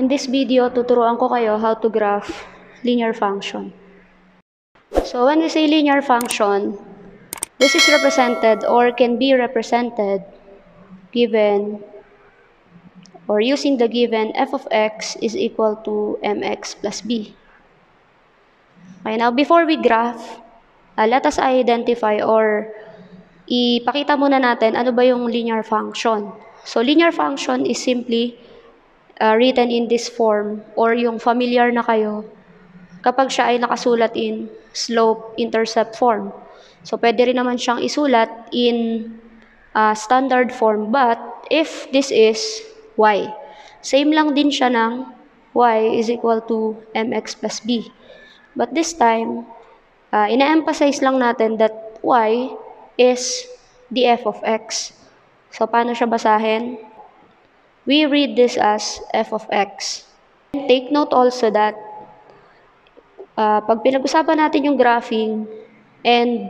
In this video, tuturuan ko kayo how to graph linear function. So when we say linear function, this is represented or can be represented given or using the given f of x is equal to mx plus b. Okay, now before we graph, let us identify or ipakita muna natin ano ba yung linear function. So linear function is simply written in this form or yung familiar na kayo kapag siya ay nakasulat in slope-intercept form. So pwede rin naman siyang isulat in standard form, but if this is y, same lang din siya ng y is equal to mx plus b. But this time, ina-emphasize lang natin that y is the f of x. So paano siya basahin? We read this as f of x. Take note also that pag pinag-usapan natin yung graphing and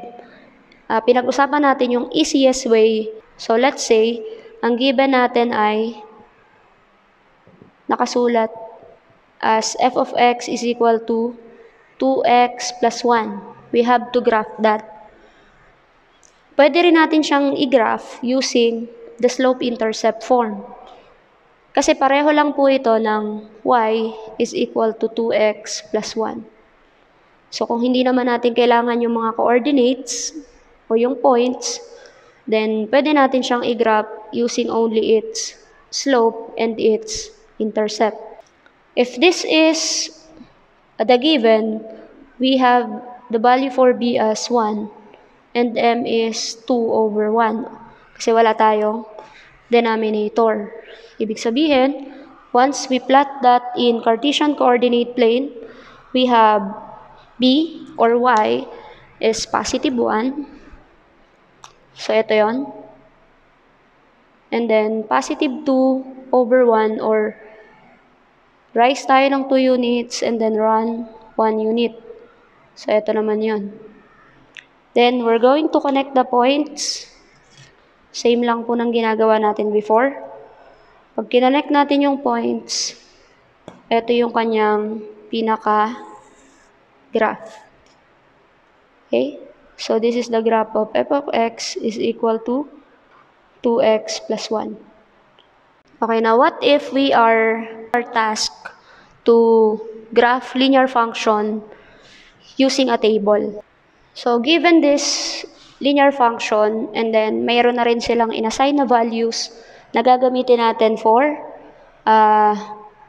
pinag-usapan natin yung easiest way, so let's say, ang given natin ay nakasulat as f of x is equal to 2x plus 1. We have to graph that. Pwede rin natin siyang i-graph using the slope-intercept form. Kasi pareho lang po ito ng y is equal to 2x plus 1. So kung hindi naman natin kailangan yung mga coordinates o yung points, then pwede natin siyang i-graph using only its slope and its intercept. If this is the given, we have the value for b as 1 and m is 2 over 1 kasi wala tayong denominator. Ibig sabihin, once we plot that in Cartesian coordinate plane, we have b or y is positive 1. So ito yon. And then positive 2 over 1 or rise tayo ng 2 units and then run 1 unit. So ito naman yon. Then we're going to connect the points. Same lang po ng ginagawa natin before. Pag kinonnect natin yung points, ito yung kanyang pinaka-graph. Okay? So this is the graph of f of x is equal to 2x plus 1. Okay, now what if we are tasked to graph linear function using a table? So given this linear function and then mayroon na rin silang inassign na values na gagamitin natin for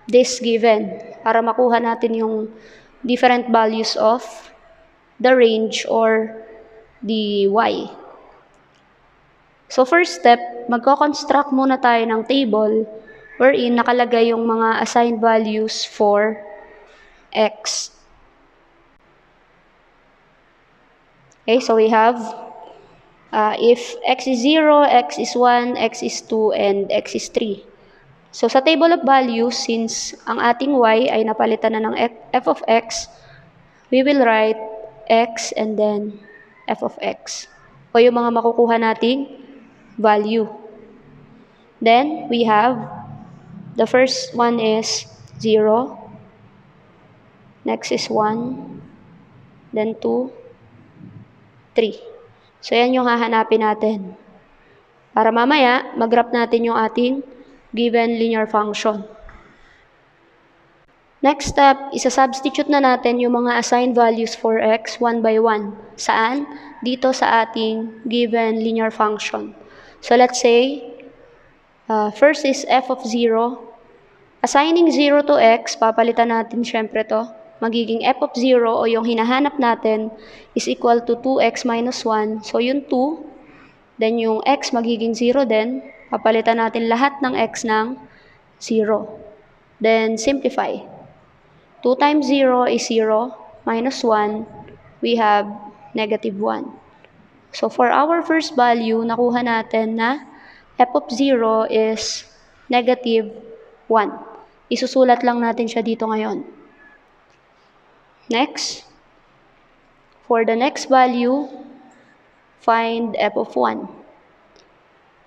this given para makuha natin yung different values of the range or the y. So first step, magko-construct muna tayo ng table wherein nakalagay yung mga assigned values for x. Okay, so we have if x is 0, x is 1, x is 2, and x is 3. So sa table of values, since ang ating y ay napalitan na ng f of x, we will write x and then f of x. O yung mga makukuha nating value. Then we have the first one is 0, next is 1, then 2, 3. So yan yung hahanapin natin. Para mamaya, mag-graph natin yung ating given linear function. Next step, isa-substitute na natin yung mga assigned values for x one by one. Saan? Dito sa ating given linear function. So let's say, first is f of 0. Assigning 0 to x, papalitan natin syempre to. Magiging f of 0 o yung hinahanap natin is equal to 2x minus 1. So yung 2, then yung x magiging 0 din. Papalitan natin lahat ng x ng 0. Then simplify. 2 times 0 is 0, minus 1, we have negative 1. So for our first value, nakuha natin na f of 0 is negative 1. Isusulat lang natin siya dito ngayon. Next, for the next value, find f of 1.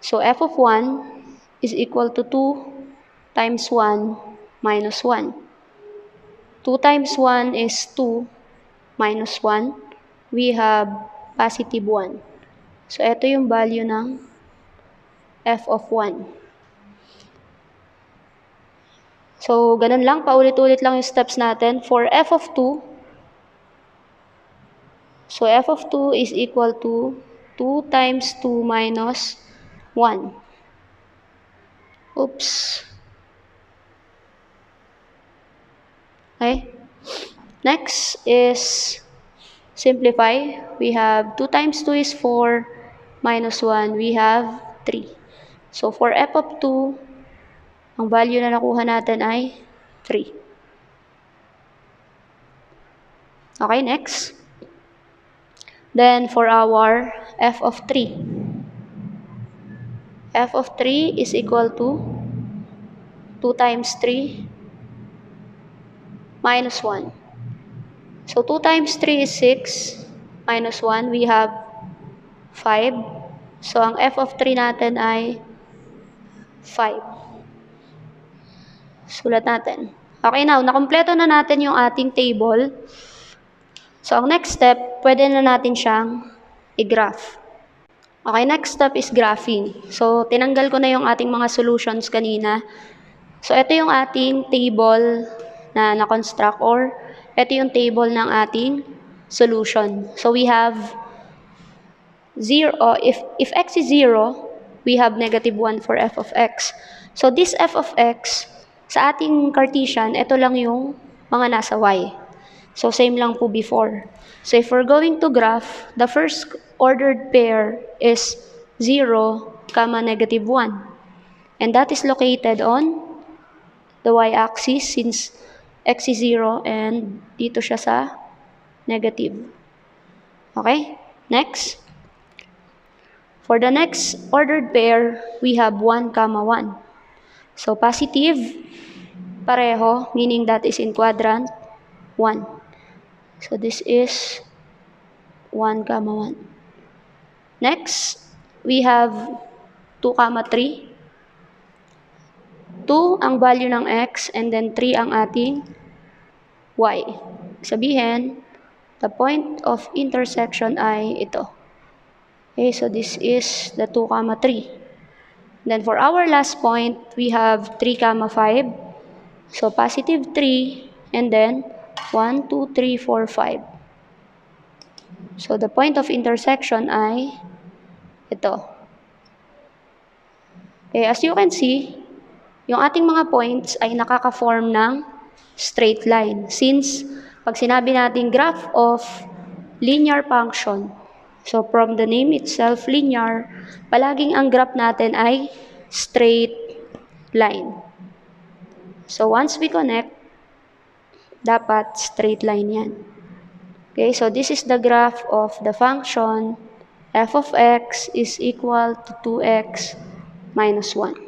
So f of 1 is equal to 2 times 1 minus 1. 2 times 1 is 2 minus 1. We have positive 1. So, ito yung value ng f of 1. So, ganun lang. Paulit-ulit lang yung steps natin. For f of 2, so f of 2 is equal to 2 times 2 minus 1. Oops. Okay. Next is simplify. We have 2 times 2 is 4 minus 1. We have 3. So, for f of 2, ang value na nakuha natin ay 3. Okay, next. Then, for our f of 3. F of 3 is equal to 2 times 3 minus 1. So, 2 times 3 is 6 minus 1. We have 5. So, ang f of 3 natin ay 5. Sulat natin. Okay, now, nakumpleto na natin yung ating table. So, ang next step, pwede na natin siyang i-graph. Okay, next step is graphing. So, tinanggal ko na yung ating mga solutions kanina. So, ito yung ating table na na-construct or ito yung table ng ating solution. So, we have 0. If x is 0, we have negative 1 for f of x. So, this f of x, sa ating Cartesian, ito lang yung mga nasa y. So, same lang po before. So, if we're going to graph, the first ordered pair is 0, negative 1. And that is located on the y-axis since x is 0 and dito siya sa negative. Okay? Next. For the next ordered pair, we have 1, 1. So, positive, pareho, meaning that is in quadrant 1. So, this is 1, 1. Next, we have 2, 3. 2 ang value ng x and then 3 ang ating y. Sabihin, the point of intersection ay ito. Okay, so this is the 2, 3. Then for our last point, we have 3, 5. So positive 3 and then 1, 2, 3, 4, 5. So the point of intersection ay ito. Okay, as you can see, yung ating mga points ay nakaka-form ng straight line. Since pag sinabi natin graph of linear function, so from the name itself, linear, palaging ang graph natin ay straight line. So once we connect, dapat straight line yan. Okay, so this is the graph of the function f of x is equal to 2x minus 1.